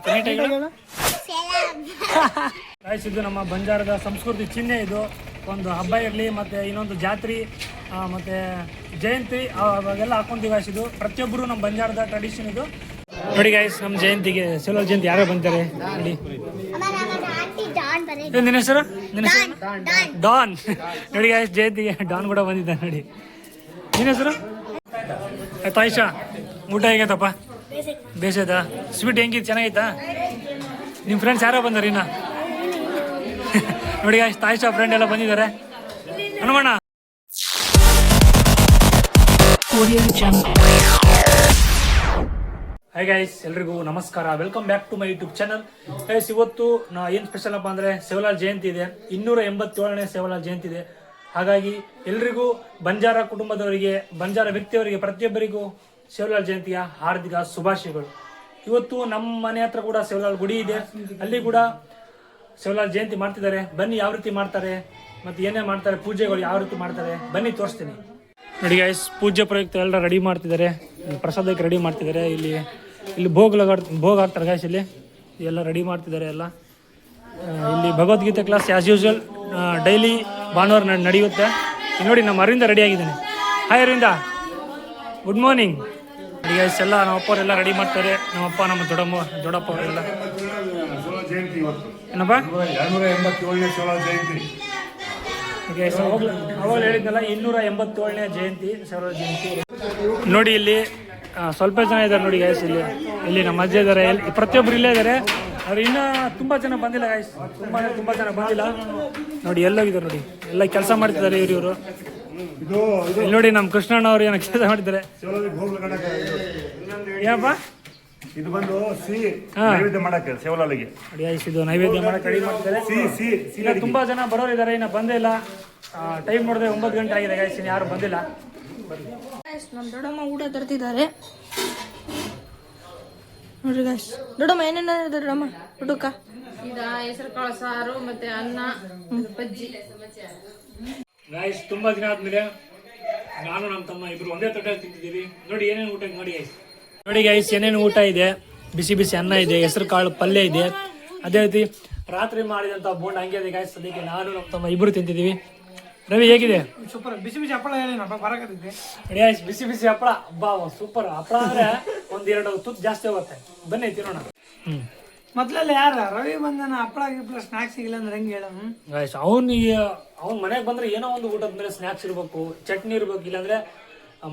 ಹೇಳ್ಬೇಕು ನೀಟಾಗಿ. ಇದು ನಮ್ಮ ಬಂಜಾರದ ಸಂಸ್ಕೃತಿ ಚಿಹ್ನೆ. ಇದು ಒಂದು ಹಬ್ಬ ಇರಲಿ ಮತ್ತು ಇನ್ನೊಂದು ಜಾತ್ರೆ ಮತ್ತು ಜಯಂತಿ ಅವಾಗೆಲ್ಲ ಹಾಕೊಂತೀವಿ ಗಾಯ್ಸ್. ಇದು ಪ್ರತಿಯೊಬ್ಬರು ನಮ್ಮ ಬಂಜಾರದ ಟ್ರೆಡಿಷನ್ ಇದು. ನೋಡಿ ಗಾಯ್ಸ್, ನಮ್ಮ ಜಯಂತಿಗೆ ಸೆಲ್ವಲ್ ಜಯಂತಿ ಯಾರು ಬಂತಾರೆ ನೋಡಿ. ನಿನ್ನ ಹೆಸರು ಡಾನ್. ನೋಡಿ ಗಾಯ್ಸ್, ಜಯಂತಿಗೆ ಡಾನ್ ಕೂಡ ಬಂದಿದ್ದಾನೆ ನೋಡಿ. ನಿನ್ನ ಹೆಸರು ತಾಯಿಷಾ. ಊಟ ಹೇಗೈತಪ್ಪ? ಬೇಸೈತಾ? ಸ್ವೀಟ್ ಹೆಂಗಿತ್ತು? ಚೆನ್ನಾಗೈತಾ? ನಿಮ್ಮ ಫ್ರೆಂಡ್ಸ್ ಯಾರೋ ಬಂದಾರ ಇನ್ನ? ನೋಡಿ ಗಾಯ್ಸ್, ತಾಯಿಷಾ ಫ್ರೆಂಡ್ ಎಲ್ಲ ಬಂದಿದ್ದಾರೆ. ಹನುಮಣ್ಣ. ಹೈ ಗೈಸ್, ಎಲ್ರಿಗೂ ನಮಸ್ಕಾರ. Welcome back to my YouTube channel. Guys, ಇವತ್ತು ಏನು ಸ್ಪೆಷಲ್ ಅಪ್ಪ ಅಂದರೆ ಸೇವಲಾಲ್ ಜಯಂತಿ ಇದೆ. 287ನೇ ಸೇವಲಾಲ್ ಜಯಂತಿ ಇದೆ. ಹಾಗಾಗಿ ಎಲ್ರಿಗೂ ಬಂಜಾರ ಕುಟುಂಬದವರಿಗೆ, ಬಂಜಾರ ವ್ಯಕ್ತಿಯವರಿಗೆ, ಪ್ರತಿಯೊಬ್ಬರಿಗೂ ಸೇವಲಾಲ್ ಜಯಂತಿಯ ಹಾರ್ದಿಕ ಶುಭಾಶಯಗಳು. ಇವತ್ತು ನಮ್ಮ ಮನೆ ಹತ್ರ ಕೂಡ ಸೇವಲಾಲ್ ಗುಡಿ ಇದೆ. ಅಲ್ಲಿ ಕೂಡ ಸೇವಲಾಲ್ ಜಯಂತಿ ಮಾಡ್ತಿದ್ದಾರೆ. ಬನ್ನಿ ಯಾವ ರೀತಿ ಮಾಡ್ತಾರೆ ಮತ್ತು ಏನೇ ಮಾಡ್ತಾರೆ, ಪೂಜೆಗಳು ಯಾವ ರೀತಿ ಮಾಡ್ತಾರೆ ಬನ್ನಿ ತೋರಿಸ್ತೀನಿ. ನೋಡಿ ಗೈಸ್, ಪೂಜೆ ಪ್ರಯುಕ್ತ ಎಲ್ಲ ರೆಡಿ ಮಾಡ್ತಿದ್ದಾರೆ. ಪ್ರಸಾದಕ್ಕೆ ರೆಡಿ ಮಾಡ್ತಿದ್ದಾರೆ. ಇಲ್ಲಿ ಭೋಗ ಹಾಕ್ತಾರೆ ಗೈಸ್. ಇಲ್ಲಿ ಎಲ್ಲ ರೆಡಿ ಮಾಡ್ತಿದ್ದಾರೆ ಎಲ್ಲ. ಇಲ್ಲಿ Bhagavad Gita class as usual daily ಭಾನುವಾರ ನಡೆಯುತ್ತೆ. ನೋಡಿ, ನಮ್ಮ ಅರವಿಂದ ರೆಡಿ ಆಗಿದ್ದಾನೆ. Hi Aravinda, good morning. Guys, ಎಲ್ಲ ನಮ್ಮ ಅಪ್ಪವರೆಲ್ಲ ರೆಡಿ ಮಾಡ್ತಾರೆ. ನಮ್ಮಪ್ಪ, ನಮ್ಮ ದೊಡ್ಡಪ್ಪ ಅವರೆಲ್ಲ. ಏನಪ್ಪ? 287ನೇ ಸೇವಲಾಲ್ ಜಯಂತಿ. ಅವಾಗ ಹೇಳಿದ್ನಲ್ಲ, 287ನೇ ಜಯಂತಿ ಸೇವಲಾಲ್ ಜಯಂತಿ. ನೋಡಿ, ಇಲ್ಲಿ ಸ್ವಲ್ಪ ಜನ ಇದ್ದಾರೆ ನೋಡಿ ಗೈಸ್. ಇಲ್ಲಿ ನಮ್ಮ ಅಜ್ಜ ಇದ್ದಾರೆ. ಪ್ರತಿಯೊಬ್ಬರು ಇಲ್ಲೇ ಇದ್ದಾರೆ. ಅವ್ರು ಇನ್ನೂ ತುಂಬ ಜನ ಬಂದಿಲ್ಲ ಗೈಸ್. ತುಂಬ ಜನ ಬಂದಿಲ್ಲ. ನೋಡಿ ಎಲ್ಲೋಗಿದ್ದಾರೆ ನೋಡಿ, ಎಲ್ಲ ಕೆಲಸ ಮಾಡ್ತಿದ್ದಾರೆ ಇವರು. ಇಲ್ಲಿ ನೋಡಿ, ನಮ್ಮ ಕೃಷ್ಣಣ್ಣ ಅವರು ಏನೋ ಕೆಲಸ ಮಾಡ್ತಿದ್ದಾರೆ. ಏನಪ್ಪ ಇದು ಬಂದು ಸಿಹಿ ನೈವೇದ್ಯ ಮಾಡಕ್ಕೆ ಸೇವಲಾಲಿಗೆ. ಇದು ನೈವೇದ್ಯ ಮಾಡಕ್ಕೆ ರೆಡಿ ಮಾಡ್ತಿದ್ದಾರೆ. ತುಂಬಾ ಜನ ಬರೋರು ಇದ್ದಾರೆ, ಇನ್ನು ಬಂದೇ ಇಲ್ಲ. ಟೈಮ್ ನೋಡಿದ್ರೆ 9 ಗಂಟೆ ಆಗಿದೆ ಗೈಸ್, ಇನ್ನು ಯಾರು ಬಂದಿಲ್ಲ. ನಮ್ಮ ದೊಡ್ಡಮ್ಮ ಊಟ ತರ್ತಿದ್ದಾರೆ ನೋಡ್ರಿ ಗೈಸ್. ದೊಡ್ಡಮ್ಮ ಏನೇನ ದೊಡ್ಡಮ್ಮ ಊಟಕ್ಕ? ಈಗ ಹೆಸರು ಕಾಳು ಸಾರು ಮತ್ತೆ ಅನ್ನ, ಬಜ್ಜಿ. ಗೈಸ್, ತುಂಬಾ ದಿನ ಆದ್ಮೇಲೆ ನಾನು ನಮ್ಮ ತಮ್ಮ ಇಬ್ರು ಒಂದೇ ತಟ್ಟೆಯಲ್ಲಿ ತಿಂತಿದ್ದೀವಿ. ನೋಡಿ ಏನೇನು ಊಟ ನೋಡಿ ಗೈಸ್. ನೋಡಿ ಗೈಸ್, ಏನೇನು ಊಟ ಇದೆ. ಬಿಸಿ ಬಿಸಿ ಅನ್ನ ಇದೆ, ಹೆಸರು ಕಾಳು ಪಲ್ಯ ಇದೆ. ಅದೇ ರೀತಿ ರಾತ್ರಿ ಮಾಡಿದಂಥ ಬೋಂಡ ಹಂಗೆ ಇದೆ ಗೈಸ್. ಅದಕ್ಕೆ ನಾನು ನಮ್ಮ ತಮ್ಮ ಇಬ್ಬರು ತಿಂತಿದ್ದೀವಿ. ರವಿ ಹೇಗಿದೆ? ಸೂಪರ್. ಬಿಸಿ ಬಿಸಿ ಹಪ್ಪಳ ಹೇಳೇನಪ್ಪ ಬರಕತ್ತಿದ್ದೆ. ನೋಡಿ ಗೈಸ್, ಬಿಸಿ ಬಿಸಿ ಹಪ್ಪಳ. ಅಬ್ಬಾ ಸೂಪರ್. ಹಪ್ಪಳ ಅಂದ್ರೆ 1-2 ತುತ್ತು ಜಾಸ್ತಿ ಹೋಗುತ್ತೆ. ಬನ್ನಿ ತಿನ್ನೋಣ. ಮೊದ್ಲೆಲ್ಲ ಯಾರ ರವಿ ಬಂದನ ಹಪ್ಪಳ ಗಿಪ್ಪಳ ಸ್ನಾಕ್ಸ್ ಸಿಗಿಲ್ಲ ಅಂದ್ರೆ ಹೆಂಗೆ ಹೇಳ? ಗೈಸ್, ಅವ್ನ ಮನೆಗೆ ಬಂದ್ರೆ ಏನೋ ಒಂದು ಊಟದ ಮೇಲೆ ಸ್ನಾಕ್ಸ್ ಇರ್ಬೇಕು, ಚಟ್ನಿ ಇರ್ಬೇಕು, ಇಲ್ಲಾಂದ್ರೆ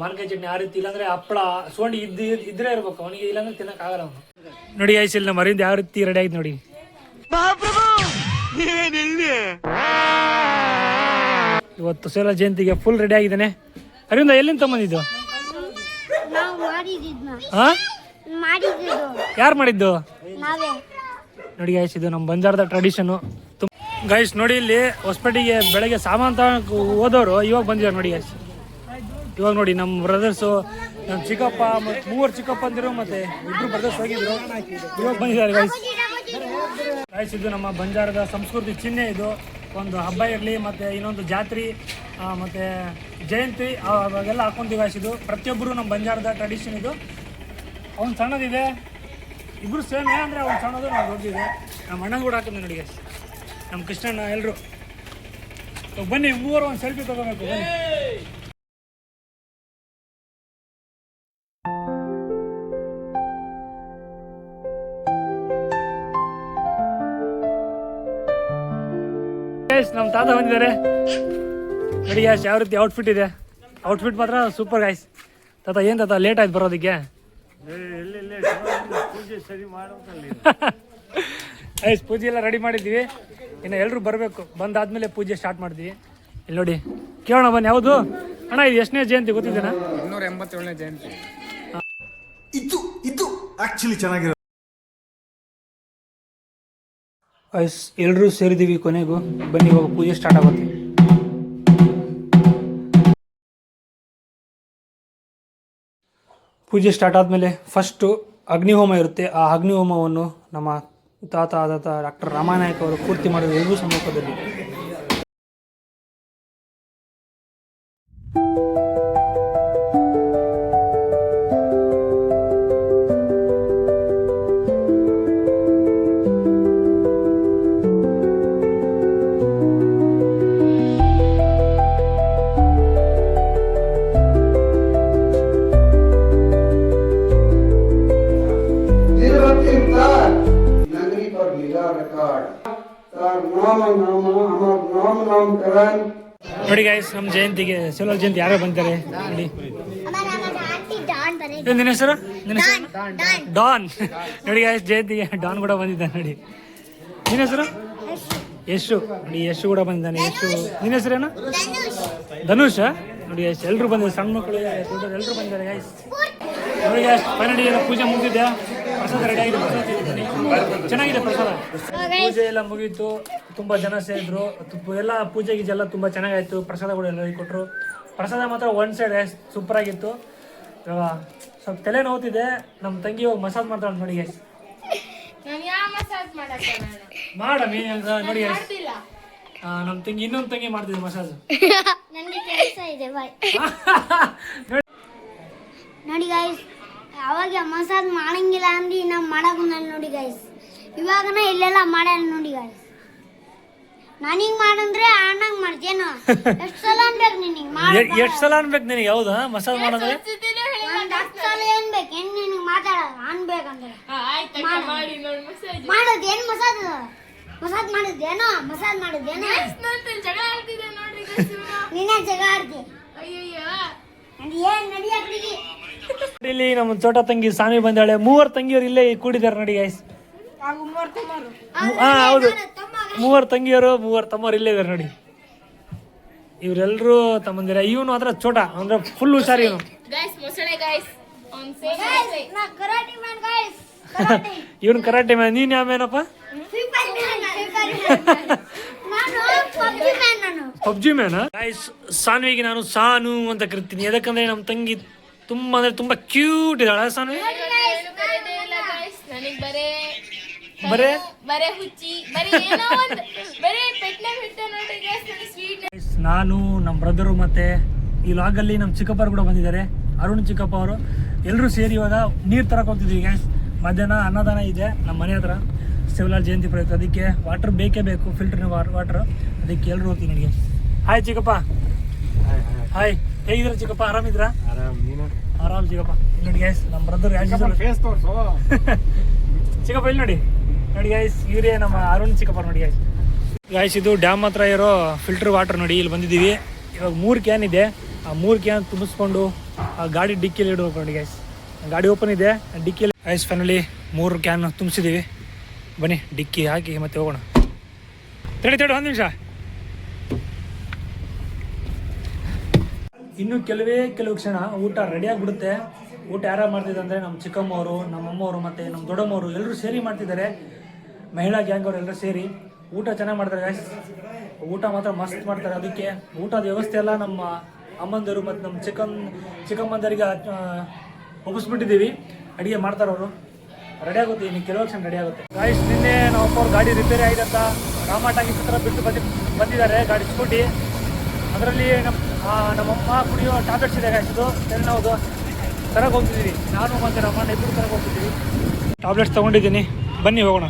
ಮಾನ್ಕಾಯಿ ಚಟ್ನಿ ಆ ರೀತಿ, ಇಲ್ಲಾಂದ್ರೆ ಹಪ್ಪಳ ಸೋಂಡಿ ಇದ್ರೆ ಇರ್ಬೇಕು ಅವನಿಗೆ, ಇಲ್ಲಾಂದ್ರೆ ತಿನ್ನಕ್ ಆಗಲ್ಲ ಅವನು. ನೋಡಿ ಗೈಸ್, ಇಲ್ಲಿ ನಮ್ಮ ಅರಿಂದ ಯಾವ ರೀತಿ ರೆಡಿ ಆಯ್ತು ನೋಡಿ. ಇವತ್ತು ಸೇವಲಾಲ್ ಜಯಂತಿಗೆ ಫುಲ್ ರೆಡಿ ಆಗಿದ್ದಾನೆ. ಅರಿಂದ ಎಲ್ಲಿಂದ ತಗೊಂಬಂದಿದ್ದು? ಯಾರು ಮಾಡಿದ್ದು? ನೋಡಿ ಗೈಸ್, ಇದು ನಮ್ಮ ಬಂಜಾರದ ಟ್ರೆಡಿಷನು. ಗೈಸ್ ನೋಡಿ, ಇಲ್ಲಿ ಹೊಸಪೇಟೆಗೆ ಬೆಳಗ್ಗೆ ಸಾಮಾನು ತಗೊಂಡು ಹೋದವರು ಇವಾಗ ಬಂದಿದ್ದಾರೆ ನೋಡಿ ಗೈಸ್. ಇವಾಗ ನೋಡಿ, ನಮ್ಮ ಬ್ರದರ್ಸು, ನಮ್ಮ ಚಿಕ್ಕಪ್ಪ ಮತ್ತು 3 ಚಿಕ್ಕಪ್ಪಂದಿರು ಮತ್ತು 2 ಬ್ರದರ್ಸ್ ಹೋಗಿದ್ರು, ಇವಾಗ ಬಂದಿದ್ದಾರೆ ಗೈಸ್. ಗೈಸ್, ಇದು ನಮ್ಮ ಬಂಜಾರದ ಸಂಸ್ಕೃತಿ ಚಿಹ್ನೆ. ಇದು ಒಂದು ಹಬ್ಬ ಇರಲಿ ಮತ್ತು ಇನ್ನೊಂದು ಜಾತ್ರೆ ಮತ್ತು ಜಯಂತಿ ಅವಾಗೆಲ್ಲ ಹಾಕೊಂತೀವಿ ಗೈಸ್. ಇದು ಪ್ರತಿಯೊಬ್ಬರು ನಮ್ಮ ಬಂಜಾರದ ಟ್ರೆಡಿಷನ್ ಇದು. ಅವ್ನು ಸಣ್ಣದಿದೆ, ಇಬ್ಬರು ಸೇಮ್. ಏನಂದರೆ ಅವ್ನು ಸಣ್ಣದು, ನಾವು ದೊಡ್ಡದಿದೆ. ನಮ್ಮ ಅಣ್ಣ ಕೂಡ ಹಾಕಿದ್ದೆ ನೋಡಿ ಗೈಸ್, ನಮ್ಮ ಕೃಷ್ಣಣ್ಣ ಎಲ್ಲರೂ. ಬನ್ನಿ ಮೂವರು ಒಂದು ಸೆಲ್ಫಿ ತೊಗೋಬೇಕು. ಬನ್ನಿ. ನಮ್ಮ ತಾತ ಬಂದಿದ್ದಾರೆ ನೋಡಿ ಗ್ಯಾಸ್. ಯಾವ ರೀತಿ ಔಟ್ಫಿಟ್ ಇದೆ? ಔಟ್ಫಿಟ್ ಮಾತ್ರ ಸೂಪರ್ ಗೈಸ್. ತಾತ ಏನು ತಾತ ಲೇಟ್ ಆಯ್ತು ಬರೋದಕ್ಕೆ? ಗೈಸ್, ಪೂಜೆ ಎಲ್ಲ ರೆಡಿ ಮಾಡಿದ್ದೀವಿ. ಇನ್ನು ಎಲ್ಲರೂ ಬರಬೇಕು. ಬಂದಾದ್ಮೇಲೆ ಪೂಜೆ ಸ್ಟಾರ್ಟ್ ಮಾಡ್ತೀವಿ. ಇಲ್ಲಿ ನೋಡಿ, ಕೇಳೋಣ ಬನ್ನಿ. ಯಾವುದು ಅಣ್ಣ, ಇದು ಎಷ್ಟನೇ ಜಯಂತಿ ಗೊತ್ತಿದ್ದೇನಾ? 287ನೇ ಜಯಂತಿ. ಇದು ಆಕ್ಚುಲಿ ಚೆನ್ನಾಗಿರೋ. ಗೈಸ್, ಎಲ್ಲರೂ ಸೇರಿದ್ದೀವಿ ಕೊನೆಗೂ. ಬನ್ನಿ, ಇವಾಗ ಪೂಜೆ ಸ್ಟಾರ್ಟ್ ಆಗುತ್ತೆ. ಪೂಜೆ ಸ್ಟಾರ್ಟ್ ಆದಮೇಲೆ ಫಸ್ಟು ಅಗ್ನಿಹೋಮ ಇರುತ್ತೆ. ಆ ಅಗ್ನಿಹೋಮವನ್ನು ನಮ್ಮ ತಾತ ಆದ ಡಾಕ್ಟರ್ ರಾಮನಾಯಕ್ ಅವರು ಪೂರ್ತಿ ಮಾಡಿದ್ರು ಎಲ್ಲರೂ ಸಮ್ಮುಖದಲ್ಲಿ. ನೋಡಿ ಗೈಸ್ ನಮ್ಮ ಜಯಂತಿಗೆ ಶಿವಲಾಲ್ ಜಯಂತಿ ಯಾರೋ ಬಂತಾರೆ ನೋಡಿ. ಏನ್ ನಿನ್ನ ಹೆಸರು? ಡಾನ್. ನೋಡಿ ಗೈಸ್ ಜಯಂತಿಗೆ ಡಾನ್ ಕೂಡ ಬಂದಿದ್ದಾನೆ ನೋಡಿ. ನಿನ್ನ ಹೆಸರು? ಯಶು. ನೋಡಿ ಯಶು ಕೂಡ ಬಂದಿದ್ದಾನೆ. ಯಶು. ನಿನ್ನ ಹೆಸರೇನು? ಧನುಷ್. ನೋಡಿ ಗೈಸ್ ಎಲ್ರು ಬಂದಿದ್ದಾರೆ, ಸಣ್ಣ ಮಕ್ಕಳು ದೊಡ್ಡವರು ಎಲ್ರು ಬಂದಿದ್ದಾರೆ ಗೈಸ್. ನೋಡಿ ಗೈಸ್ ಫೈನಲಿ ಎಲ್ಲ ಪೂಜೆ ಮುಗಿದಿದೆ, ಪ್ರಸಾದ ರೆಡಿ ಆಗಿದೆ. ಚೆನ್ನಾಗಿದೆ ಪ್ರಸಾದ. ಪೂಜೆ ಎಲ್ಲ ಮುಗೀತು, ತುಂಬಾ ಜನ ಸೇರಿದ್ರು, ಎಲ್ಲ ಪೂಜೆ ಗೀಜೆ ಎಲ್ಲ ತುಂಬಾ ಚೆನ್ನಾಗಾಯ್ತು. ಪ್ರಸಾದ ಕೂಡ ಎಲ್ಲ ಕೊಟ್ಟರು. ಪ್ರಸಾದ ಮಾತ್ರ ಒನ್ ಸೈಡ್ ಸೂಪರ್ ಆಗಿತ್ತು. ಇವಾಗ ಸ್ವಲ್ಪ ತಲೆ ನೋವ್ತಿದೆ. ನಮ್ಮ ತಂಗಿ ಇವಾಗ ಮಸಾಜ್ ಮಾಡ್ತಾಳೆ ನೋಡಿ ಗೈಸ್. ಮಾಡಮ್ಮಿ ನೋಡಿ ಗೈಸ್. ನಮ್ಮ ತಂಗಿ ಇನ್ನೊಂದು ತಂಗಿ ಮಾಡ್ತಿದ್ದೆ ಮಸಾಜ್. ನೋಡಿ ಗೈಸ್, ಅವಾಗ ಮಸಾಜ್ ಮಾಡಂಗಿಲ್ಲ ಅಂದ್ರಿ ನಾವು ಮಾಡಕ್ ನೋಡಿ ಗೈಸ್. ಇವಾಗನ ಇಲ್ಲೆಲ್ಲ ಮಾಡ್ಯಾರ ನೋಡಿ ಗೈಸ್. ನಾನಿಂಗ್ ಮಾಡಂದ್ರೆ ಅಣ್ಣಂಗ್ ಮಾಡ್ತೇನು? ಎಷ್ಟು ಸಲ ಅನ್ಬೇಕು ನಿನಗೆ? ಎಷ್ಟು ಸಲ ಅನ್ಬೇಕು ನಿನಗೆ? ಹೌದಾ ಮಸಾಜ್ ಮಾಡೋದ್ರೆ 10 ಸಲ ಏನ್ಬೇಕು? ಏನ್ ನಿನಗೆ ಮಾತಾಡೋದು ಅನ್ಬೇಕಂದ್ರೆ ಮಾಡೋದು ಏನು? ಮಸಾಜ್ ಮಸಾಜ್ ಮಾಡಿದ್ದೇನೋ? ಮಸಾಜ್ ಮಾಡಿದ್ದೇನೋ? ನೀನೇ ಜಗ ಆಡ್ತಿ. ಏನ್ ನಡಿಯಾಕ್ತಿಗಿ? ಇಲ್ಲಿ ನಮ್ಮ ಚೋಟ ತಂಗಿ ಸಾಮಿ ಬಂದಾಳೆ. 3 ತಂಗಿಯವರು ಇಲ್ಲೇ ಕೂಡಿದ್ದಾರೆ ನೋಡಿ ಗೈಸ್. ಹಾ ಹೌದು, 3 ತಂಗಿಯರು 3 ತಮ್ಮರು ಇಲ್ಲೇ ಇದಾರೆ ನೋಡಿ. ಇವರೆಲ್ಲರೂ ತಮ್ಮಂದಿರ. ಇವನು ಮಾತ್ರ ಚೋಟ ಅಂದ್ರೆ ಫುಲ್ ಹುಷಾರಿ ಇವನು. ಇವನು ಕರಾಟೆ ಮ್ಯಾನ್. ನೀನ್ ಯಾವ ಮ್ಯಾನಪ್ಪ? PUBG man. ಗೈಸ್ ಸಾನ್ವಿಗೆ ನಾನು ಸಾನು ಅಂತ ಕರಿತೀನಿ. ಯಾಕಂದ್ರೆ ನಮ್ಮ ತಂಗಿ ತುಂಬಾ ಅಂದ್ರೆ ತುಂಬಾ ಕ್ಯೂಟ್ ಇದ್ದಾಳೆ. ಸಾನ್ವಿ ನಾನು ನಮ್ಮ ಬ್ರದರು ಮತ್ತೆ ಈ ಲಾಗಲ್ಲಿ ನಮ್ಮ ಚಿಕ್ಕಪ್ಪರು ಕೂಡ ಬಂದಿದ್ದಾರೆ. ಅರುಣ್ ಚಿಕ್ಕಪ್ಪ ಅವರು ಎಲ್ಲರೂ ಸೇರಿ ಇವಾಗ ನೀರು ತರಕ್ಕೆ ಹೋಗ್ತಿದ್ವಿ ಗ್ಯಾಸ್. ಮಧ್ಯಾಹ್ನ ಅನ್ನದಾನ ಇದೆ ನಮ್ಮ ಮನೆ ಹತ್ರ, ಶಿವಲಾಲ್ ಜಯಂತಿ ಪ್ರಯುಕ್ತ. ಅದಕ್ಕೆ ವಾಟರ್ ಬೇಕೇ ಬೇಕು, ಫಿಲ್ಟರ್ನ ವಾಟರ್. ಅದಕ್ಕೆ ಎಲ್ಲರೂ ಹೋಗ್ತೀವಿ ನನಗೆ. ಹಾಯ್ ಚಿಕ್ಕಪ್ಪ. ಹಾಯ್, ಹೇಗಿದ್ದೀರಾ ಚಿಕ್ಕಪ್ಪ? ಆರಾಮಿದ್ರಾ? ಆರಾಮ್ ಚಿಕ್ಕಪ್ಪ. ನೋಡಿ ಗ್ಯಾಸ್ ನಮ್ಮ ಬ್ರದರ್ ಚಿಕ್ಕಪ್ಪ ಇಲ್ಲಿ ನೋಡಿ. ನೋಡಿ ಗಾಯ್ಸ್ ಇವರೇ ನಮ್ಮ ಅರುಣ್ ಚಿಕ್ಕಪ್ಪ ನೋಡಿ ಗಾಯ್ಸ್. ಗಾಯ್ಸ್ ಇದು ಡ್ಯಾಮ್ ಹತ್ರ ಇರೋ ಫಿಲ್ಟರ್ ವಾಟರ್ ನೋಡಿ. ಇಲ್ಲಿ ಬಂದಿದ್ದೀವಿ. ಇವಾಗ 3 ಕ್ಯಾನ್ ಇದೆ. ಆ 3 ಕ್ಯಾನ್ ತುಂಬಿಸ್ಕೊಂಡು ಆ ಗಾಡಿ ಡಿಕ್ಕಿಯಲ್ಲಿ ಇಡಬೇಕು ನೋಡಿ ಗಾಯ್ಸ್. ಗಾಡಿ ಓಪನ್ ಇದೆ, ಡಿಕ್ಕಿಯಲ್ಲಿ ಗಾಯ್ಸ್ ಫೈನಲಿ 3 ಕ್ಯಾನ್ ತುಂಬಿಸಿದ್ದೀವಿ. ಬನ್ನಿ ಡಿಕ್ಕಿ ಹಾಕಿ ಮತ್ತೆ ಹೋಗೋಣ. ತಡಿ 1 ನಿಮಿಷ. ಇನ್ನು ಕೆಲವು ಕ್ಷಣ ಊಟ ರೆಡಿಯಾಗಿಬಿಡುತ್ತೆ. ಊಟ ಯಾರು ಮಾಡ್ತಿದ್ದಾರೆ ಅಂದರೆ ನಮ್ಮ ಚಿಕ್ಕಮ್ಮವರು, ನಮ್ಮ ಅಮ್ಮವರು ಮತ್ತು ನಮ್ಮ ದೊಡ್ಡಮ್ಮವರು ಎಲ್ಲರೂ ಸೇರಿ ಮಾಡ್ತಿದ್ದಾರೆ. ಮಹಿಳಾ ಗ್ಯಾಂಗ್ ಅವರು ಎಲ್ಲರೂ ಸೇರಿ ಊಟ ಚೆನ್ನಾಗಿ ಮಾಡ್ತಾರೆ ಗಾಯ್ಸ್. ಊಟ ಮಾತ್ರ ಮಸ್ತ್ ಮಾಡ್ತಾರೆ. ಅದಕ್ಕೆ ಊಟದ ವ್ಯವಸ್ಥೆ ಎಲ್ಲ ನಮ್ಮ ಅಮ್ಮಂದರು ಮತ್ತು ನಮ್ಮ ಚಿಕ್ಕಮ್ಮಂದರಿಗೆ ಒಪ್ಪಿಸ್ಬಿಟ್ಟಿದ್ದೀವಿ. ಅಡುಗೆ ಮಾಡ್ತಾರೆ ಅವರು. ರೆಡಿ ಆಗುತ್ತೆ, ಇನ್ನು ಕೆಲವು ಕ್ಷಣ ರೆಡಿ ಆಗುತ್ತೆ ಗಾಯ್ಸ್. ನಿನ್ನೆ ನಮ್ಮ ಅಪ್ಪವ್ರ ಗಾಡಿ ರಿಪೇರಿ ಆಗಿದೆ ಅಂತ ರಾಮಾಟಾಗಿ ಹತ್ರ ಬಿಟ್ಟು ಬಂದಿದ್ದಾರೆ ಗಾಡಿ ಸ್ಕೂಟಿ. ಅದರಲ್ಲಿ ನಮ್ಮಮ್ಮ ಕುಡಿಯೋ ಟ್ಯಾಬ್ಲೆಟ್ಸ್ ಇದೆ ಗಾಯ್ಸ್. ಇದು ತೆರೆನೋದು ತರಕ್ಕೆ ಹೋಗ್ತಿದ್ದೀವಿ. ನಾನು ಮತ್ತು ರಮಣ್ಣ ಇಬ್ಬರು ತರಕ್ಕೆ ಹೋಗ್ತಿದ್ದೀವಿ. ಟ್ಯಾಬ್ಲೆಟ್ಸ್ ತೊಗೊಂಡಿದ್ದೀನಿ, ಬನ್ನಿ ಹೋಗೋಣ.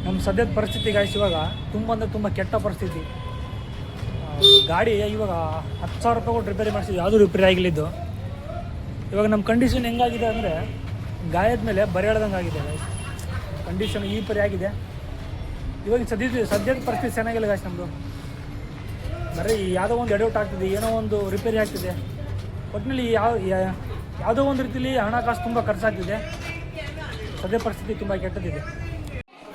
ನಮ್ಮ ಸದ್ಯದ ಪರಿಸ್ಥಿತಿ ಗಾಯ್ಸ್ ಇವಾಗ ತುಂಬ ಅಂದರೆ ತುಂಬ ಕೆಟ್ಟ ಪರಿಸ್ಥಿತಿ. ಗಾಡಿ ಇವಾಗ 10,000 ರೂಪಾಯಿ ಕೊಟ್ಟು ರಿಪೇರಿ ಮಾಡಿಸಿದ್ವಿ, ಯಾವುದೂ ರಿಪೇರಿ ಆಗಿಲ್ಲಿದ್ದು. ಇವಾಗ ನಮ್ಮ ಕಂಡೀಷನ್ ಹೆಂಗಾಗಿದೆ ಅಂದರೆ ಗಾಯದ ಮೇಲೆ ಬರೆ ಎಳ್ದಂಗೆ ಆಗಿದೆ ಗಾಯ್ಸ್. ಕಂಡೀಷನ್ ಈ ಪರಿ ಆಗಿದೆ. ಇವಾಗ ಸದ್ಯದ ಪರಿಸ್ಥಿತಿ ಚೆನ್ನಾಗಿಲ್ಲ ಗಾಯ್ಸ್ ನಮ್ಮದು. ಬರೀ ಯಾವುದೋ ಒಂದು ಎಡವಟ್ಟು ಆಗ್ತಿದೆ, ಏನೋ ಒಂದು ರಿಪೇರಿ ಆಗ್ತಿದೆ. ಒಟ್ಟಿನಲ್ಲಿ ಯಾವುದೋ ಒಂದು ರೀತಿಯಲ್ಲಿ ಹಣಕಾಸು ತುಂಬ ಖರ್ಚಾಗ್ತಿದೆ. ಸದ್ಯ ಪರಿಸ್ಥಿತಿ ತುಂಬ ಕೆಟ್ಟದಿದೆ.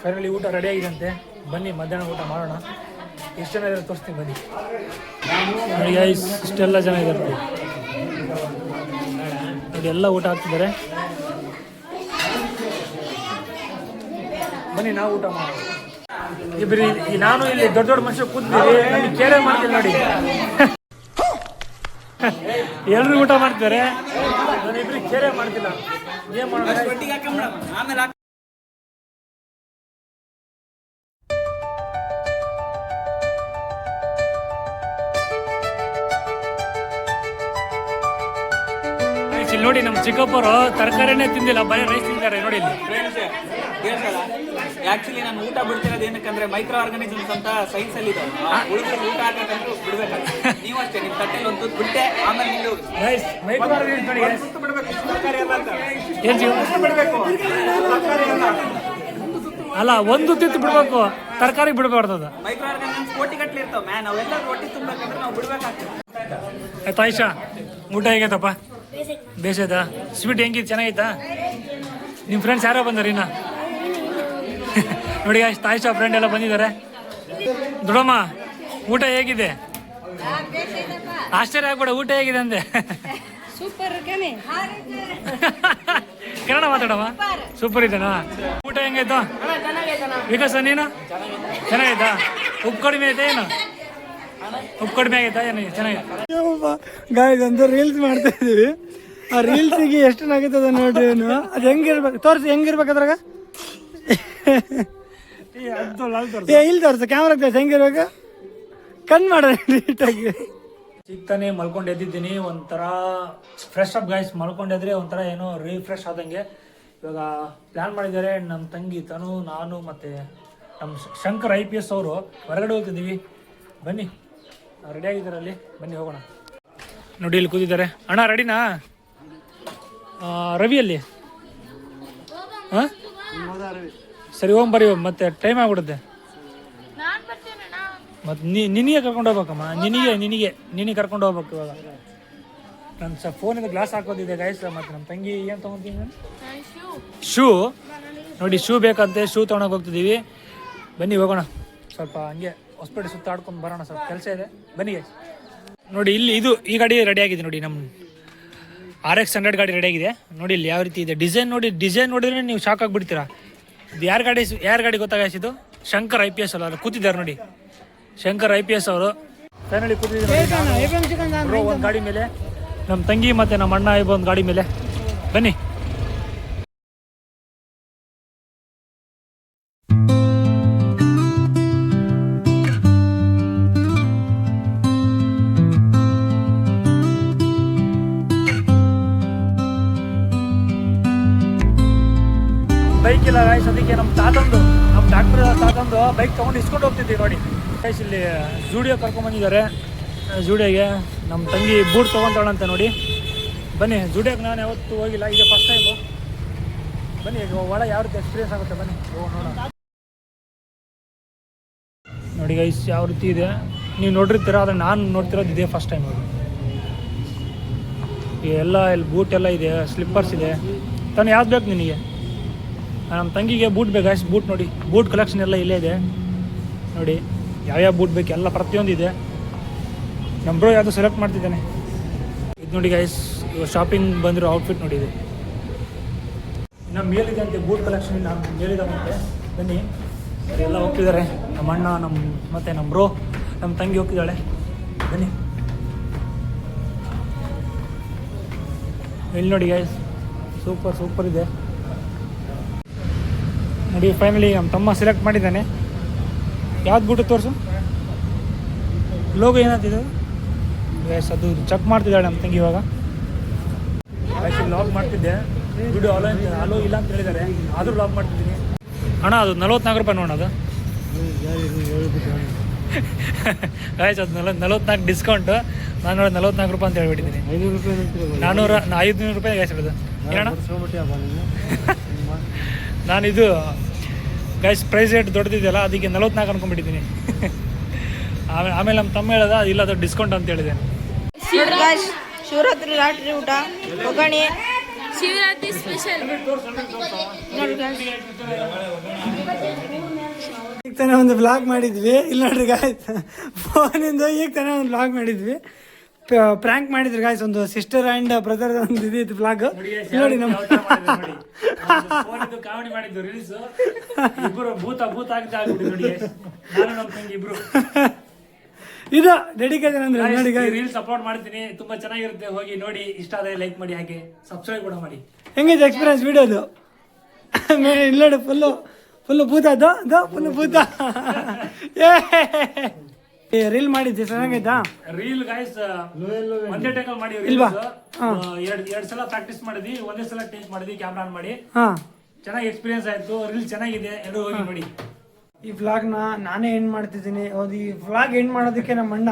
ಫೈನಲಿ ಊಟ ರೆಡಿ ಆಗಿದಂತೆ. ಬನ್ನಿ ಮಧ್ಯಾಹ್ನ ಊಟ ಮಾಡೋಣ. ಎಷ್ಟು ಜನ ಇದ್ದಾರೆ ತೋರಿಸ್ತೀನಿ ಬನ್ನಿ. ನೋಡಿ ಗೈಸ್ ಇಷ್ಟೆಲ್ಲ ಜನ ಇದ್ದಾರೆ ನೋಡಿ. ಎಲ್ಲ ಊಟ ಹಾಕ್ತಿದ್ದಾರೆ. ಬನ್ನಿ ನಾವು ಊಟ ಮಾಡೋಣ. ಇಬ್ಬರಿ ನಾನು ಇಲ್ಲಿ ದೊಡ್ಡ ಮನುಷ್ಯರು ಕೂತಿದ್ದೀವಿ, ನನಗೆ ಕೇರೆ ಮಾಡ್ತೀನಿ ನೋಡಿ. ಎಲ್ಲರೂ ಊಟ ಮಾಡ್ತಿದ್ದಾರೆ, ನಾನು ಇಬ್ಬರಿಗೆ ಕೇರೆ ಮಾಡ್ತಿಲ್ಲ. ಏನ್ ಮಾಡೋಣ? ಇಲ್ಲಿ ನೋಡಿ ನಮ್ಮ ಚಿಕ್ಕಪ್ಪರು ತರಕಾರಿನೇ ತಿಂದಿಲ್ಲ, ಬರೀ ರೈಸ್ ತಿಂತಾರೆ ನೋಡಿ ಇಲ್ಲಿ. ಆಕ್ಚುಲಿ ನಾನು ಊಟ ಬಿಡ್ತಿರೋದು ಏನಕ್ಕಂದ್ರೆ ಮೈಕ್ರೋ ಆರ್ಗಾನಿಸಮ್ಸ್ ಅಂತ ಸೈನ್ಸ್ ಅಲ್ಲಿ ಇದೆ. ಉಳಿದ್ರೆ ಊಟ ಹಾಕಂದ್ರೆ ಬಿಡ್ಬೇಕಾಗ್ತದೆ. ನೀವು ಅಷ್ಟೇ ನಿಮ್ಮ ತಟ್ಟೆಲಿ ಒಂದು ತುತ್ತು ಬಿಟ್ಟೆ ಆಮೇಲೆ ನಿಲ್ಲು ರೈಸ್ ಮೈಕ್ರೋ ಆರ್ಗಾನಿಸಮ್ ನೋಡಿ guys. ಬಿಡ್ಬೇಕು, ತರಕಾರಿ ಎಲ್ಲ ಅಂತ ಏನ್ ಜೀವ ಬಿಡ್ಬೇಕು, ತರಕಾರಿ ಎಲ್ಲ. ಅಲ್ಲ ಒಂದು ತಿತ್ತು ಬಿಡ್ಬೇಕು, ತರಕಾರಿ ಬಿಡಬಾರ್ದದ. ಮೈಕ್ರೋ ಆರ್ಗಾನಿಸಮ್ಸ್ ಕೋಟಿ ಗಟ್ಟಲೆ ಇರ್ತಾವ ಮ್ಯಾನ್, ಅವೆಲ್ಲ ಹೊಟ್ಟೆ ತುಂಬಬೇಕಂದ್ರೆ ನಾವು ಬಿಡ್ಬೇಕಾಗ್ತದೆ. ತಾಯಿಷಾ ಊಟ ಹೇಗೈತಪ್ಪ? ಬೇಸೈತಾ? ಸ್ವೀಟ್ ಹೆಂಗಿತ್ತು? ಚೆನ್ನಾಗೈತಾ? ನಿಮ್ಮ ಫ್ರೆಂಡ್ಸ್ ಯಾರೋ ಬಂದಾರ ಇನ್ನ? ನೋಡಿ ತಾಯಿಷಾ ಫ್ರೆಂಡ್ ಎಲ್ಲ ಬಂದಿದ್ದಾರೆ. ದೊಡ್ಡಮ್ಮ ಊಟ ಹೇಗಿದೆ? ಆಶ್ಚರ್ಯ ಆಗ್ಬೇಡ, ಊಟ ಹೇಗಿದೆ ಅಂದೆ. ಕನ್ನಡ ಮಾತಾಡಮ್ಮ. ಸೂಪರ್ ಇದೆನಾ? ಊಟ ಹೆಂಗಾಯ್ತು ವಿಕಾಸ? ನೀನು ಚೆನ್ನಾಗೈತಾ? ಉಪ್ಪು ಕಡಿಮೆ ಐತೆ ಏನು? ಉಪ್ಪು ಕಡಿಮೆ ಆಗೈತಾ ಏನು? ಚೆನ್ನಾಗೈತೆ. ಗಾಯ್ಸ್ ಅಂತ ರೀಲ್ಸ್ ಮಾಡ್ತಾ ಇದೀವಿ. ಆ ರೀಲ್ಸಿಗೆ ಎಷ್ಟು ನಗೀತದ ನೋಡ್ರಿ. ಏನು ಅದು ಹೆಂಗಿರ್ಬೇಕು ತೋರಿಸಿ, ಹೆಂಗಿರ್ಬೇಕು ಅದ್ರಾಗ? ಇಲ್ಲಿ ತೋರಿಸ, ಕ್ಯಾಮ್ರಾ ತೋರಿಸಿ ಹೆಂಗಿರ್ಬೇಕು. ಕಣ್ ಮಾಡೋಣ ನೀಟಾಗಿ. ಸಿಗ್ತಾನೆ ಮಲ್ಕೊಂಡು ಎದ್ದಿದ್ದೀನಿ, ಒಂಥರ ಫ್ರೆಶ್ ಅಪ್ ಗಾಯ್ಸ್. ಮಲ್ಕೊಂಡೆದ್ರೆ ಒಂಥರ ಏನೋ ರಿಫ್ರೆಶ್ ಆದಂಗೆ. ಇವಾಗ ಪ್ಲ್ಯಾನ್ ಮಾಡಿದ್ದಾರೆ ನಮ್ಮ ತಂಗಿ ತನು, ನಾನು ಮತ್ತು ನಮ್ಮ ಶಂಕರ್ IPS ಅವರು ಹೊರಗಡೆ ಹೋಗ್ತಿದ್ದೀವಿ. ಬನ್ನಿ, ರೆಡಿ ಆಗಿದ್ದಾರೆ ಅಲ್ಲಿ, ಬನ್ನಿ ಹೋಗೋಣ. ನೋಡಿ ಇಲ್ಲಿ ಕೂತಿದ್ದಾರೆ. ಅಣ್ಣ ರೆಡಿನಾ? ರವಿಯಲ್ಲಿ ಹಾಂ ಸರಿ, ಹೋಗಿ ಬರ್ರಿ, ಮತ್ತೆ ಟೈಮ್ ಆಗ್ಬಿಡುತ್ತೆ. ಮತ್ತು ನಿನಗೆ ಕರ್ಕೊಂಡು ಹೋಗ್ಬೇಕಮ್ಮ. ನಿನಗೆ ಕರ್ಕೊಂಡು ಹೋಗ್ಬೇಕು. ಇವಾಗ ನನ್ನ ಫೋನಿಂದ ಗ್ಲಾಸ್ ಹಾಕೋದಿದೆ ಗಾಯ್ಸ್. ಮತ್ತು ನಮ್ಮ ತಂಗಿ ಏನು ತೊಗೊತೀನಿ? ಶೂ. ನೋಡಿ ಶೂ ಬೇಕಂತೆ, ಶೂ ತೊಗೊಂಡೋಗಿ ಹೋಗ್ತಿದ್ದೀವಿ. ಬನ್ನಿ ಹೋಗೋಣ. ಸ್ವಲ್ಪ ಹಂಗೆ ಹೊಸಪೇಟೆ ಸುತ್ತಾಡ್ಕೊಂಡು ಬರೋಣ, ಸ್ವಲ್ಪ ಕೆಲಸ ಇದೆ. ಬನ್ನಿ ಗೈಸ್. ನೋಡಿ ಇಲ್ಲಿ ಈ ಗಾಡಿ ರೆಡಿ ಆಗಿದೆ ನೋಡಿ. ನಮ್ಮ RX 100 ಗಾಡಿ ರೆಡಿ ಆಗಿದೆ. ನೋಡಿ ಇಲ್ಲಿ ಯಾವ ರೀತಿ ಇದೆ ಡಿಸೈನ್. ಡಿಸೈನ್ ನೋಡಿದ್ರೆ ನೀವು ಶಾಕ್ ಆಗಿಬಿಡ್ತೀರಾ. ಇದು ಯಾರ ಗಾಡಿ ಗೊತ್ತಾಗಾಯಿಸಿದ್ದು? ಶಂಕರ್ IPS ಅಲ್ಲ, ಅದು ಕೂತಿದ್ದಾರೆ ನೋಡಿ, ಶಂಕರ್ IPS ಅವರು. ಫೈನಲಿ ಕೂತಿದ್ದಾರೆ ಒಂದು ಗಾಡಿ ಮೇಲೆ, ನಮ್ಮ ತಂಗಿ ಮತ್ತು ನಮ್ಮ ಅಣ್ಣ ಒಂದು ಗಾಡಿ ಮೇಲೆ. ಬನ್ನಿ. ಬೈಕ್ ಇಲ್ಲ ಗಾಯ್ಸ್, ಅದಕ್ಕೆ ನಮ್ಮ ಡಾಕ್ಟರ್ ತಾತಂದು ಬೈಕ್ ತೊಗೊಂಡು ಇಸ್ಕೊಂಡು ಹೋಗ್ತಿದ್ದೀವಿ ನೋಡಿ ಗೈಸ್. ಇಲ್ಲಿ ಜೂಡಿಯೋ ಕರ್ಕೊಂಡ್ಬಂದಿದ್ದಾರೆ. ಜೂಡಿಯೋಗೆ ನಮ್ಮ ತಂಗಿ ಬೂಟ್ ತೊಗೊತಾಳಂತೆ ನೋಡಿ. ಬನ್ನಿ, ಜೂಡಿಯೋಗೆ ನಾನು ಯಾವತ್ತೂ ಹೋಗಿಲ್ಲ, ಇದು ಫಸ್ಟ್ ಟೈಮು. ಬನ್ನಿ ಒಳ ಯಾವ ರೀತಿ ಎಕ್ಸ್ಪೀರಿಯನ್ಸ್ ಆಗುತ್ತೆ ಬನ್ನಿ ನೋಡೋಣ. ನೋಡಿ ಗೈಸ್ ಯಾವ ರೀತಿ ಇದೆ, ನೀವು ನೋಡಿರ್ತೀರ, ಆದರೆ ನಾನು ನೋಡ್ತಿರೋದು ಇದೇ ಫಸ್ಟ್ ಟೈಮ್. ಅದು ಎಲ್ಲ ಇಲ್ಲಿ ಬೂಟ್ ಎಲ್ಲ ಇದೆ, ಸ್ಲಿಪ್ಪರ್ಸ್ ಇದೆ. ತಾನು ಯಾವ್ದು ಬೇಕು ನಿನಗೆ? ನಮ್ಮ ತಂಗಿಗೆ ಬೂಟ್ ಬೇಕು ಗಾಯ್ಸ್. ಬೂಟ್ ನೋಡಿ, ಬೂಟ್ ಕಲೆಕ್ಷನ್ ಎಲ್ಲ ಇಲ್ಲೇ ಇದೆ ನೋಡಿ. ಯಾವ್ಯಾವ ಬೂಟ್ ಬೇಕು ಎಲ್ಲ ಪ್ರತಿಯೊಂದು ಇದೆ. ನಮ್ಮ ಬ್ರೋ ಯಾವುದು ಸೆಲೆಕ್ಟ್ ಮಾಡ್ತಿದ್ದಾನೆ. ಇದು ನೋಡಿ ಗಾಯ್ಸ್, ಇವಾಗ ಶಾಪಿಂಗ್ ಬಂದಿರೋ ಔಟ್ಫಿಟ್ ನೋಡಿ. ಇದು ಇನ್ನು ಮೇಲಿದೆ ಅಂತೆ ಬೂಟ್ ಕಲೆಕ್ಷನ್, ಇನ್ನು ಮೇಲಿದಾವಂತೆ. ಬನ್ನಿ, ಎಲ್ಲ ಹೋಗ್ತಿದ್ದಾರೆ. ನಮ್ಮ ಅಣ್ಣ ಮತ್ತು ನಮ್ಮ ಬ್ರೋ, ನಮ್ಮ ತಂಗಿ ಹೋಗ್ತಿದ್ದಾಳೆ. ಬನ್ನಿ ಇಲ್ಲಿ ನೋಡಿ ಗಾಯ್ಸ್, ಸೂಪರ್ ಇದೆ ನೋಡಿ. ಫೈನಲಿ ನಮ್ಮ ತಮ್ಮ ಸೆಲೆಕ್ಟ್ ಮಾಡಿದ್ದಾನೆ. ಯಾವ್ದು ಬೂಟು ತೋರಿಸು, ಲೋಗೋ ಏನಾಗ್ತಿದೆ ಗಾಯ್ಸ್, ಅದು ಚೆಕ್ ಮಾಡ್ತಿದ್ದಾಳೆ ನಮ್ಮ ತಂಗಿ. ಇವಾಗ ಲಾಗ್ ಮಾಡ್ತಿದ್ದೆ, ವಿಡಿಯೋ ಅಲೋ ಇಲ್ಲ ಅಂತ ಹೇಳಿದ್ದಾರೆ, ಆದರೂ ಲಾಗ್ ಮಾಡ್ತಿದ್ದೀನಿ. ಅಣ್ಣ ಅದು 44 ರೂಪಾಯಿ ನೋಡೋಣ. ಅದು ಗಾಯ್ಸ್ ಅದು 44 ಡಿಸ್ಕೌಂಟು. ನಾನು ನೋಡಿ 44 ರೂಪಾಯಿ ಅಂತ ಹೇಳ್ಬಿಟ್ಟಿದ್ದೀನಿ. 500 ರೂಪಾಯಿ ಗಾಯ್ಸ್ ಹೇಳೋದು. ಏನಣ್ಣ ನಾನು ಇದು ಗೈಸ್ ಪ್ರೈಸ್ ರೇಟ್ ದೊಡ್ಡದಿದೆಯಲ್ಲ, ಅದಕ್ಕೆ 44 ಅನ್ಕೊಂಡ್ಬಿಟ್ಟಿದ್ದೀನಿ. ಆಮೇಲೆ ನಮ್ಮ ತಮ್ಮ ಹೇಳೋದ ಇಲ್ಲ ಅದು ಡಿಸ್ಕೌಂಟ್ ಅಂತ ಹೇಳಿದೆ. ಶಿವರಾತ್ರಿ ರಾತ್ರಿ ಊಟ ಒಗ್ಗರಣೆ, ಶಿವರಾತ್ರಿ ಸ್ಪೆಷಲ್. ಈಗ ತಾನೇ ಒಂದು ವ್ಲಾಗ್ ಮಾಡಿದ್ವಿ. ಇಲ್ಲಿ ನೋಡ್ರಿ ಗಾಯ್ಸ್, ಫೋನಿಂದ ಈಗ ತಾನೇ ಒಂದು ವ್ಲಾಗ್ ಮಾಡಿದ್ವಿ. ಪ್ರ್ಯಾಂಕ್ ಮಾಡಿದ್ರು ಗಾಯ್ಸ್. ಒಂದು ಸಿಸ್ಟರ್ ಆ್ಯಂಡ್ ಬ್ರದರ್ ಒಂದು ಇದಿತ್ತು ವ್ಲಾಗ್ ನೋಡಿ. ನಮ್ಮ ಕಾಮಿಡಿ ಮಾಡಿದ್ದು ರೀಲ್ಸ್, ಇಬ್ಬರು ಭೂತ ನೋಡಿ. ನಾನು ನಮ್ಮ ತಂಗಿ ಇಬ್ರು ಇದು ಡೆಡಿಕೇಶನ್ ಅಂದ್ರೆ ನೋಡಿ ಗಾಯ್ಸ್. ರೀಲ್ಸ್ ಅಪ್ಲೋಡ್ ಮಾಡ್ತೀನಿ, ತುಂಬಾ ಚೆನ್ನಾಗಿರುತ್ತೆ, ಹೋಗಿ ನೋಡಿ. ಇಷ್ಟ ಆದರೆ ಲೈಕ್ ಮಾಡಿ, ಹಾಗೆ ಸಬ್ಸ್ಕ್ರೈಬ್ ಕೂಡ ಮಾಡಿ. ಹೆಂಗಿದೆ ಎಕ್ಸ್ಪೀರಿಯನ್ಸ್ ವಿಡಿಯೋದು? ಇಲ್ಲ ನೋಡಿ, ಫುಲ್ಲು ಭೂತ, ಅದು ಫುಲ್ಲು ಭೂತ. ರೀಲ್ ಮಾಡಿದ್ದೆ, ಚೆನ್ನಾಗೈತಾ? ರೀಲ್ ಗಾಯ್ಸ್ ಒಂದೇ ಟೇಕಲ್ ಮಾಡಿ ಇಲ್ವಾ? ಎರಡ್ ಸಲ ಪ್ರಾಕ್ಟೀಸ್ ಮಾಡಿದ್ವಿ, ಒಂದೇ ಸಲ ಟೇಕ್ ಮಾಡಿದ್ವಿ ಕ್ಯಾಮ್ರಾ ಆನ್ ಮಾಡಿ. ಚೆನ್ನಾಗಿ ಎಕ್ಸ್ಪೀರಿಯನ್ಸ್ ಆಯ್ತು. ರೀಲ್ ಚೆನ್ನಾಗಿದೆ, ಎಲ್ಲರೂ ಹೋಗಿ ನೋಡಿ. ಈ ವ್ಲಾಗ್ನ ನಾನೇ ಎಂಡ್ ಮಾಡ್ತಿದ್ದೀನಿ. ಹೌದು, ಈ ವ್ಲಾಗ್ ಎಂಡ್ ಮಾಡೋದಕ್ಕೆ ನಮ್ಮ ಅಣ್ಣ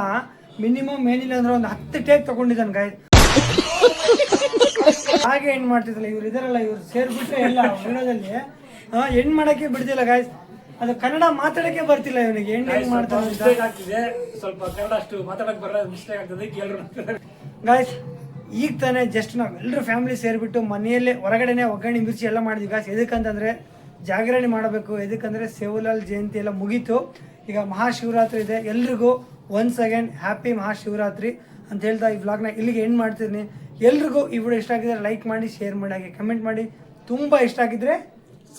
ಮಿನಿಮಮ್ ಏನಿಲ್ಲ ಅಂದ್ರೆ ಒಂದು 10 ಟೇಕ್ ತಗೊಂಡಿದ್ದಾನೆ ಗಾಯ್ಸ್. ಹಾಗೆ ಎಂಡ್ ಮಾಡ್ತಿದ್ದಲ್ಲ, ಇವ್ರು ಇದಾರಲ್ಲ, ಇವ್ರು ಸೇರ್ಬಿಟ್ಟು ಎಲ್ಲ ವಿಡಿಯೋದಲ್ಲಿ ಹೆಣ್ಣು ಮಾಡಕ್ಕೆ ಬಿಡ್ತಿಲ್ಲ ಗಾಯ್ಸ್. ಅದು ಕನ್ನಡ ಮಾತಾಡಕ್ಕೆ ಬರ್ತಿಲ್ಲ ಇವನಿಗೆ, ಹೆಣ್ಣು ಹೆಂಗ್ ಮಾಡ್ತಾನೆ ಅಂತ. ಮಿಸ್ಟೇಕ್ ಆಗ್ತಿದೆ ಸ್ವಲ್ಪ, ಕನ್ನಡ ಅಷ್ಟು ಮಾತಾಡಕ್ ಬರಲ್ಲ, ಮಿಸ್ಟೇಕ್ ಆಗ್ತದೆ ಕೇಳ್ರು. ಗಾಯ್ಸ್ ಈಗ ತಾನೇ ಜಸ್ಟ್ ನಾವೆಲ್ಲರೂ ಫ್ಯಾಮಿಲಿ ಸೇರಿಬಿಟ್ಟು ಮನೆಯಲ್ಲೇ ಹೊರಗಡೆನೆ ಒಗ್ಗರಣೆ ಮಿರ್ಚಿ ಎಲ್ಲ ಮಾಡಿದ್ವಿ ಗಾಯ್ಸ್. ಎದಕ್ಕಂತಂದರೆ ಜಾಗರಣೆ ಮಾಡಬೇಕು, ಎದಕ್ಕಂದರೆ ಸೇವಲಾಲ್ ಜಯಂತಿ ಎಲ್ಲ ಮುಗೀತು, ಈಗ ಮಹಾಶಿವರಾತ್ರಿ ಇದೆ. ಎಲ್ರಿಗೂ ಒನ್ಸ್ ಅಗೇನ್ ಹ್ಯಾಪಿ ಮಹಾಶಿವರಾತ್ರಿ ಅಂತ ಹೇಳ್ತಾ ಈ ವ್ಲಾಗ್ನ ಇಲ್ಲಿಗೆ ಎಂಡ್ ಮಾಡ್ತಿದ್ದೀನಿ. ಎಲ್ರಿಗೂ ಈ ವಿಡಿಯೋ ಇಷ್ಟ ಆಗಿದ್ರೆ ಲೈಕ್ ಮಾಡಿ, ಶೇರ್ ಮಾಡಿ, ಹಾಗೆ ಕಮೆಂಟ್ ಮಾಡಿ. ತುಂಬ ಇಷ್ಟ ಆಗಿದ್ರೆ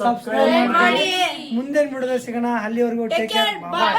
ಸಬ್ಸ್ಕ್ರೈಬ್ ಮಾಡಿ. ಮುಂದಿನ ವಿಡಿಯೋದಲ್ಲಿ ಸಿಗೋಣ. ಅಲ್ಲಿವರೆಗೂ ಟೇಕ್ ಕೇರ್, ಬಾಯ್.